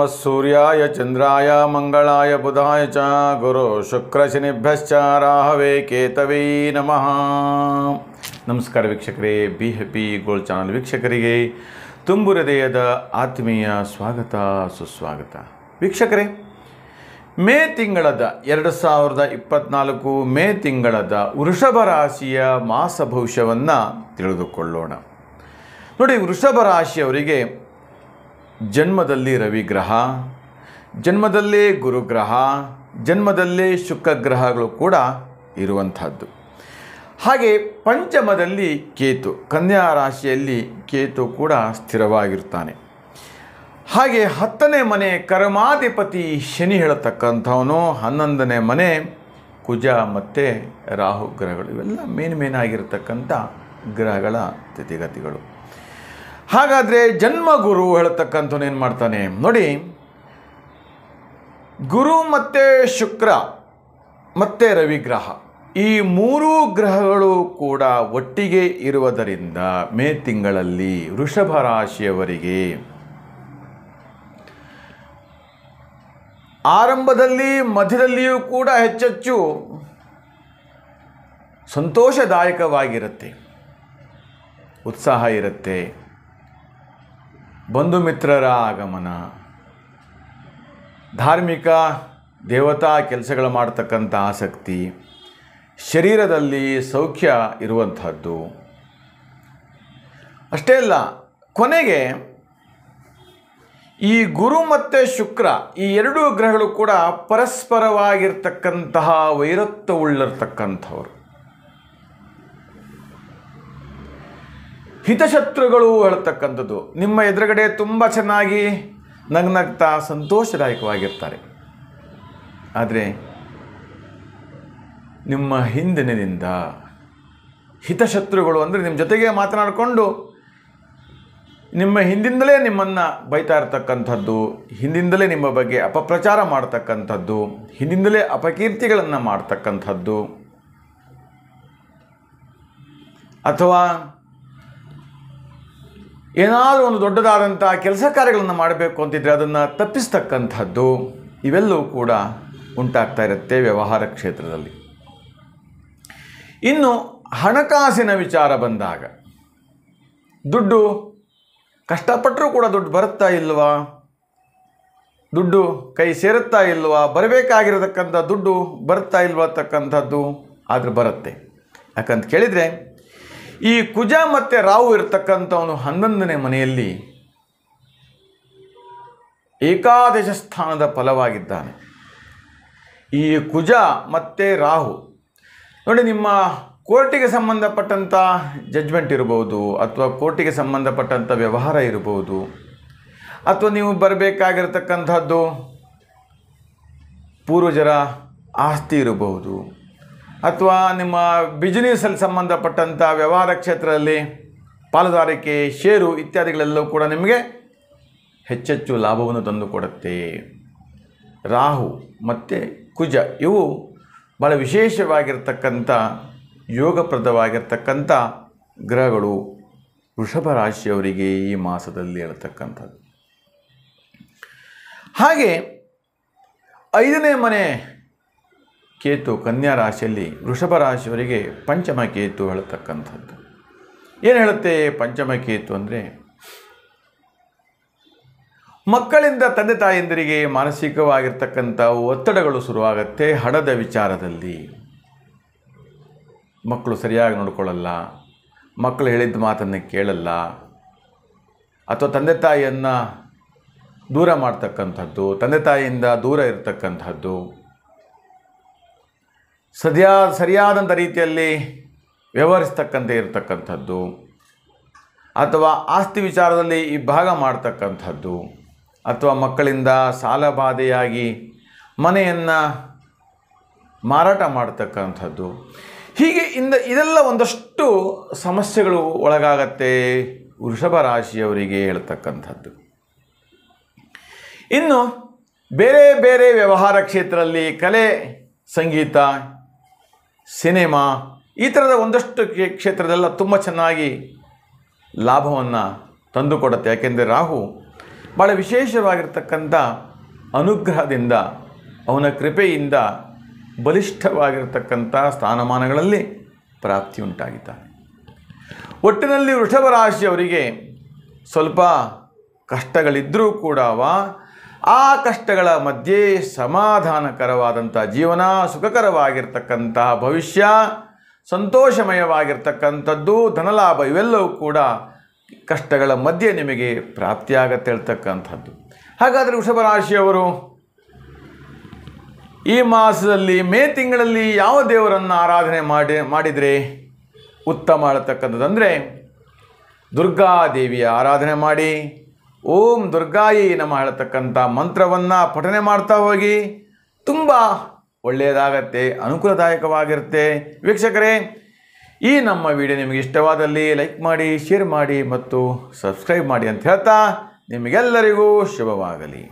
ನಮಃ ಸೂರ್ಯಾಯ ಚಂದ್ರಾಯ ಮಂಗಳಾಯ ಬುಧಾಯ ಚ ಗುರು ಶುಕ್ರ ಶನಿಭ್ಯಶ್ಚ ರಾಹವೇ ಕೇತವೇ ನಮಃ. ನಮಸ್ಕಾರ ವೀಕ್ಷಕರೇ, ಬಿ ಹ್ಯಾಪಿ ಗೋಲ್ಡ್ ಚಾನಲ್ ವೀಕ್ಷಕರಿಗೆ ತುಂಬು ಹೃದಯದ ಆತ್ಮೀಯ ಸ್ವಾಗತ ಸುಸ್ವಾಗತ. ವೀಕ್ಷಕರೇ, ಮೇ ತಿಂಗಳದ 2024 ಮೇ ತಿಂಗಳದ ವೃಷಭ ರಾಶಿಯ ಮಾಸ ಭವಿಷ್ಯವನ್ನು ತಿಳಿದುಕೊಳ್ಳೋಣ. ನೋಡಿ, ವೃಷಭ ರಾಶಿಯವರಿಗೆ ಜನ್ಮದಲ್ಲಿ ರವಿಗ್ರಹ, ಜನ್ಮದಲ್ಲೇ ಗುರುಗ್ರಹ, ಜನ್ಮದಲ್ಲೇ ಶುಕ್ರ ಗ್ರಹಗಳು ಕೂಡ ಇರುವಂಥದ್ದು. ಹಾಗೆ ಪಂಚಮದಲ್ಲಿ ಕೇತು, ಕನ್ಯಾ ರಾಶಿಯಲ್ಲಿ ಕೇತು ಕೂಡ ಸ್ಥಿರವಾಗಿರ್ತಾನೆ. ಹಾಗೆ 10ನೇ ಮನೆ ಕರ್ಮಾಧಿಪತಿ ಶನಿ ಹೇಳತಕ್ಕಂಥವನು, 11ನೇ ಮನೆ ಕುಜ ಮತ್ತು ರಾಹು ಗ್ರಹಗಳು. ಇವೆಲ್ಲ ಮೇನ್ ಆಗಿರತಕ್ಕಂಥ ಗ್ರಹಗಳ ಸ್ಥಿತಿಗತಿಗಳು. ಹಾಗಾದರೆ ಜನ್ಮ ಗುರು ಹೇಳತಕ್ಕಂಥವನು ಏನು ಮಾಡ್ತಾನೆ ನೋಡಿ, ಗುರು ಮತ್ತು ಶುಕ್ರ ಮತ್ತು ರವಿಗ್ರಹ ಈ ಮೂರೂ ಗ್ರಹಗಳು ಕೂಡ ಒಟ್ಟಿಗೆ ಇರುವುದರಿಂದ ಮೇ ತಿಂಗಳಲ್ಲಿ ವೃಷಭ ರಾಶಿಯವರಿಗೆ ಆರಂಭದಲ್ಲಿ ಮಧ್ಯದಲ್ಲಿಯೂ ಕೂಡ ಹೆಚ್ಚೆಚ್ಚು ಸಂತೋಷದಾಯಕವಾಗಿರುತ್ತೆ, ಉತ್ಸಾಹ ಇರುತ್ತೆ, ಬಂಧು ಮಿತ್ರರ ಆಗಮನ, ಧಾರ್ಮಿಕ ದೇವತಾ ಕೆಲಸಗಳು ಮಾಡತಕ್ಕಂಥ ಆಸಕ್ತಿ, ಶರೀರದಲ್ಲಿ ಸೌಖ್ಯ ಇರುವಂಥದ್ದು. ಅಷ್ಟೇ ಅಲ್ಲ, ಕೊನೆಗೆ ಈ ಗುರು ಮತ್ತು ಶುಕ್ರ ಈ ಎರಡೂ ಗ್ರಹಗಳು ಕೂಡ ಪರಸ್ಪರವಾಗಿರ್ತಕ್ಕಂತಹ ವೈರತ್ವವುಳ್ಳಿರ್ತಕ್ಕಂಥವರು, ಹಿತಶತ್ರುಗಳು ಹೇಳ್ತಕ್ಕಂಥದ್ದು. ನಿಮ್ಮ ಎದುರುಗಡೆ ತುಂಬ ಚೆನ್ನಾಗಿ ನಗ್ನಗ್ತಾ ಸಂತೋಷದಾಯಕವಾಗಿರ್ತಾರೆ, ಆದರೆ ನಿಮ್ಮ ಹಿಂದಿನಿಂದ ಹಿತಶತ್ರುಗಳು ಅಂದರೆ ನಿಮ್ಮ ಜೊತೆಗೆ ಮಾತನಾಡಿಕೊಂಡು ನಿಮ್ಮ ಹಿಂದಿಂದಲೇ ನಿಮ್ಮನ್ನು ಬೈತಾ ಇರ್ತಕ್ಕಂಥದ್ದು, ಹಿಂದಿಂದಲೇ ನಿಮ್ಮ ಬಗ್ಗೆ ಅಪಪ್ರಚಾರ ಮಾಡ್ತಕ್ಕಂಥದ್ದು, ಹಿಂದಿಂದಲೇ ಅಪಕೀರ್ತಿಗಳನ್ನು ಮಾಡ್ತಕ್ಕಂಥದ್ದು, ಅಥವಾ ಏನಾದರೂ ಒಂದು ದೊಡ್ಡದಾದಂಥ ಕೆಲಸ ಕಾರ್ಯಗಳನ್ನು ಮಾಡಬೇಕು ಅಂತಿದ್ರೆ ಅದನ್ನು ತಪ್ಪಿಸ್ತಕ್ಕಂಥದ್ದು, ಇವೆಲ್ಲವೂ ಕೂಡ ಉಂಟಾಗ್ತಾ ಇರುತ್ತೆ ವ್ಯವಹಾರ ಕ್ಷೇತ್ರದಲ್ಲಿ. ಇನ್ನು ಹಣಕಾಸಿನ ವಿಚಾರ ಬಂದಾಗ, ದುಡ್ಡು ಕಷ್ಟಪಟ್ಟರೂ ಕೂಡ ದುಡ್ಡು ಬರುತ್ತಾ ಇಲ್ವಾ, ದುಡ್ಡು ಕೈ ಸೇರುತ್ತಾ ಇಲ್ವಾ, ಬರಬೇಕಾಗಿರತಕ್ಕಂಥ ದುಡ್ಡು ಬರುತ್ತಾ ಇಲ್ವಾ ಅಂತಕ್ಕಂಥದ್ದು ಆದರೆ ಬರುತ್ತೆ. ಯಾಕಂತ ಕೇಳಿದರೆ, ಈ ಕುಜ ಮತ್ತು ರಾಹು ಇರತಕ್ಕಂಥವನು 11ನೇ ಮನೆಯಲ್ಲಿ ಏಕಾದಶ ಸ್ಥಾನದ ಫಲವಾಗಿದ್ದಾನೆ. ಈ ಕುಜ ಮತ್ತು ರಾಹು ನೋಡಿ, ನಿಮ್ಮ ಕೋರ್ಟಿಗೆ ಸಂಬಂಧಪಟ್ಟಂಥ ಜಡ್ಜ್ಮೆಂಟ್ ಇರ್ಬೋದು, ಅಥವಾ ಕೋರ್ಟಿಗೆ ಸಂಬಂಧಪಟ್ಟಂಥ ವ್ಯವಹಾರ ಇರ್ಬೋದು, ಅಥವಾ ನೀವು ಬರಬೇಕಾಗಿರತಕ್ಕಂಥದ್ದು ಪೂರ್ವಜರ ಆಸ್ತಿ ಇರಬಹುದು, ಅಥವಾ ನಿಮ್ಮ ಬಿಸ್ನೆಸ್ಸಲ್ಲಿ ಸಂಬಂಧಪಟ್ಟಂಥ ವ್ಯವಹಾರ ಕ್ಷೇತ್ರದಲ್ಲಿ ಪಾಲುದಾರಿಕೆ, ಷೇರು ಇತ್ಯಾದಿಗಳೆಲ್ಲವೂ ಕೂಡ ನಿಮಗೆ ಹೆಚ್ಚೆಚ್ಚು ಲಾಭವನ್ನು ತಂದುಕೊಡುತ್ತೆ. ರಾಹು ಮತ್ತು ಕುಜ ಇವು ಭಾಳ ವಿಶೇಷವಾಗಿರ್ತಕ್ಕಂಥ ಯೋಗಪ್ರದವಾಗಿರ್ತಕ್ಕಂಥ ಗ್ರಹಗಳು ವೃಷಭ ರಾಶಿಯವರಿಗೆ ಈ ಮಾಸದಲ್ಲಿ ಹೇಳ್ತಕ್ಕಂಥದ್ದು. ಹಾಗೆ 5ನೇ ಮನೆ ಕೇತು ಕನ್ಯಾ ರಾಶಿಯಲ್ಲಿ ವೃಷಭ ರಾಶಿಯವರಿಗೆ ಪಂಚಮ ಕೇತು ಹೇಳ್ತಕ್ಕಂಥದ್ದು. ಏನು ಹೇಳುತ್ತೆ ಪಂಚಮ ಕೇತು ಅಂದರೆ, ಮಕ್ಕಳಿಂದ ತಂದೆ ತಾಯಂದಿರಿಗೆ ಮಾನಸಿಕವಾಗಿರ್ತಕ್ಕಂಥ ಒತ್ತಡಗಳು ಶುರುವಾಗುತ್ತೆ. ಹಣದ ವಿಚಾರದಲ್ಲಿ ಮಕ್ಕಳು ಸರಿಯಾಗಿ ನೋಡ್ಕೊಳ್ಳಲ್ಲ, ಮಕ್ಕಳು ಹೇಳಿದ ಮಾತನ್ನು ಕೇಳಲ್ಲ, ಅಥವಾ ತಂದೆ ತಾಯಿಯನ್ನು ದೂರ ಮಾಡ್ತಕ್ಕಂಥದ್ದು, ತಂದೆ ತಾಯಿಯಿಂದ ದೂರ ಇರತಕ್ಕಂಥದ್ದು, ಸರಿಯಾದಂಥ ರೀತಿಯಲ್ಲಿ ವ್ಯವಹರಿಸ್ತಕ್ಕಂಥ ಇರತಕ್ಕಂಥದ್ದು, ಅಥವಾ ಆಸ್ತಿ ವಿಚಾರದಲ್ಲಿ ಈ ಭಾಗ ಮಾಡ್ತಕ್ಕಂಥದ್ದು, ಅಥವಾ ಮಕ್ಕಳಿಂದ ಸಾಲಬಾಧೆಯಾಗಿ ಮನೆಯನ್ನು ಮಾರಾಟ ಮಾಡ್ತಕ್ಕಂಥದ್ದು, ಹೀಗೆ ಇದೆಲ್ಲ ಒಂದಷ್ಟು ಸಮಸ್ಯೆಗಳು ಒಳಗಾಗತ್ತೆ ವೃಷಭ ರಾಶಿಯವರಿಗೆ ಹೇಳ್ತಕ್ಕಂಥದ್ದು. ಇನ್ನು ಬೇರೆ ಬೇರೆ ವ್ಯವಹಾರ ಕ್ಷೇತ್ರದಲ್ಲಿ ಕಲೆ, ಸಂಗೀತ, ಸಿನಿಮಾ ಈ ಥರದ ಒಂದಷ್ಟು ಕ್ಷೇತ್ರದೆಲ್ಲ ತುಂಬ ಚೆನ್ನಾಗಿ ಲಾಭವನ್ನು ತಂದುಕೊಡುತ್ತೆ. ಯಾಕೆಂದರೆ ರಾಹು ಭಾಳ ವಿಶೇಷವಾಗಿರ್ತಕ್ಕಂಥ ಅನುಗ್ರಹದಿಂದ, ಅವನ ಕೃಪೆಯಿಂದ ಬಲಿಷ್ಠವಾಗಿರ್ತಕ್ಕಂಥ ಸ್ಥಾನಮಾನಗಳಲ್ಲಿ ಪ್ರಾಪ್ತಿ ಉಂಟಾಗಿದ್ದಾನೆ. ಒಟ್ಟಿನಲ್ಲಿ ವೃಷಭ ರಾಶಿಯವರಿಗೆ ಸ್ವಲ್ಪ ಕಷ್ಟಗಳಿದ್ದರೂ ಕೂಡ ಆ ಕಷ್ಟಗಳ ಮಧ್ಯೆ ಸಮಾಧಾನಕರವಾದಂಥ ಜೀವನ, ಸುಖಕರವಾಗಿರ್ತಕ್ಕಂತಹ ಭವಿಷ್ಯ, ಸಂತೋಷಮಯವಾಗಿರ್ತಕ್ಕಂಥದ್ದು, ಧನಲಾಭ ಇವೆಲ್ಲವೂ ಕೂಡ ಕಷ್ಟಗಳ ಮಧ್ಯೆ ನಿಮಗೆ ಪ್ರಾಪ್ತಿಯಾಗತ್ತೆ ಹೇಳ್ತಕ್ಕಂಥದ್ದು. ಹಾಗಾದರೆ ವೃಷಭ ರಾಶಿಯವರು ಈ ಮಾಸದಲ್ಲಿ ಮೇ ತಿಂಗಳಲ್ಲಿ ಯಾವ ದೇವರನ್ನು ಆರಾಧನೆ ಮಾಡಿದರೆ ಉತ್ತಮ ಹೇಳ್ತಕ್ಕಂಥದ್ದು ಅಂದರೆ, ದುರ್ಗಾದೇವಿಯ ಆರಾಧನೆ ಮಾಡಿ, ಓಂ ದುರ್ಗಾಯಿ ನಮಃ ಹೇಳ್ತಕ್ಕಂಥ ಮಂತ್ರವನ್ನು ಪಠನೆ ಮಾಡ್ತಾ ಹೋಗಿ. ತುಂಬ ಒಳ್ಳೆಯದಾಗತ್ತೆ, ಅನುಕೂಲದಾಯಕವಾಗಿರುತ್ತೆ. ವೀಕ್ಷಕರೇ, ಈ ನಮ್ಮ ವಿಡಿಯೋ ನಿಮಗೆ ಇಷ್ಟವಾದಲ್ಲಿ ಲೈಕ್ ಮಾಡಿ, ಶೇರ್ ಮಾಡಿ ಮತ್ತು ಸಬ್ಸ್ಕ್ರೈಬ್ ಮಾಡಿ ಅಂತ ಹೇಳ್ತಾ ನಿಮಗೆಲ್ಲರಿಗೂ ಶುಭವಾಗಲಿ.